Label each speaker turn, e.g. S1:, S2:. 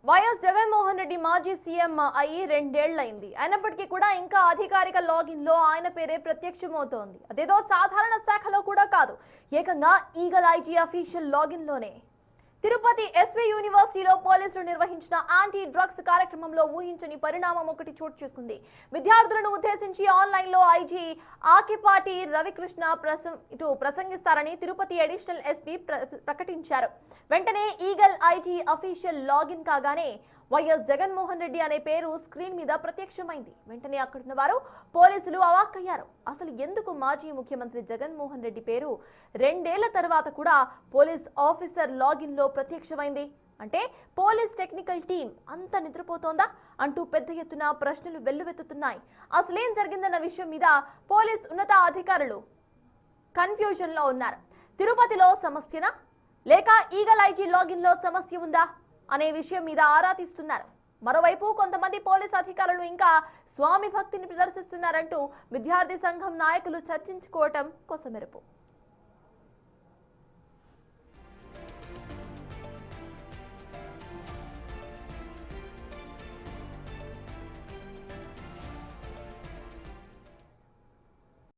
S1: YS Jaganmohan Reddy మాజీ CM అయ్యి 2 ఏళ్లైంది. అయినప్పటికీ కూడా ఇంకా అధికారిక లాగిన్ లో ఆయన పేరే ప్రత్యక్షమవుతోంది. అదేదో సాధారణ శాఖలో కూడా కాదు, ఏకంగా ఈగల్ ఐజీ అఫీషియల్ లాగిన్ లోనే. తిరుపతి ఎస్వి యూనివర్సిటీలో పోలీసులు నిర్వహించిన యాంటీ డ్రగ్స్ కార్యక్రమంలో ఊహించని పరిణామం ఒకటి చోటు చేసుకుంది. విద్యార్థులను ఉద్దేశించి ఆన్లైన్ లో ఐజీ ఆకిపాటి రవికృష్ణ ప్రసంగిస్తారని తిరుపతి అడిషనల్ ఎస్పీ ప్రకటించారు. వెంటనే ఈగల్ ఐజీ అఫీషియల్ లాగిన్ కాగానే వైఎస్ జగన్మోహన్ రెడ్డి అనే పేరు స్క్రీన్ మీద ప్రత్యక్షమైంది. వెంటనే అక్కడున్న వారు పోలీసులు అవాక్కయ్యారు. అసలు ఎందుకు మాజీ ముఖ్యమంత్రి జగన్మోహన్ రెడ్డి పేరు 2 ఏళ్ల తర్వాత కూడా పోలీస్ ఆఫీసర్ లాగిన్ లో ప్రత్యక్షమైంది? అంటే పోలీస్ టెక్నికల్ టీం అంత నిద్రపోతోందా అంటూ పెద్ద ఎత్తున ప్రశ్నలు వెల్లువెత్తుతున్నాయి. అసలేం జరిగిందన్న విషయం మీద పోలీస్ ఉన్నత అధికారులు కన్ఫ్యూజన్ లో ఉన్నారు. తిరుపతిలో సమస్యనా లేక ఈగల్ ఐజీ లాగిన్ లో సమస్య ఉందా అనే విషయం మీద ఆరా తీస్తున్నారు. మరోవైపు కొంతమంది పోలీస్ అధికారులు ఇంకా స్వామి భక్తిని ప్రదర్శిస్తున్నారంటూ విద్యార్థి సంఘం నాయకులు చర్చించుకోవటం కొసమెరుపు.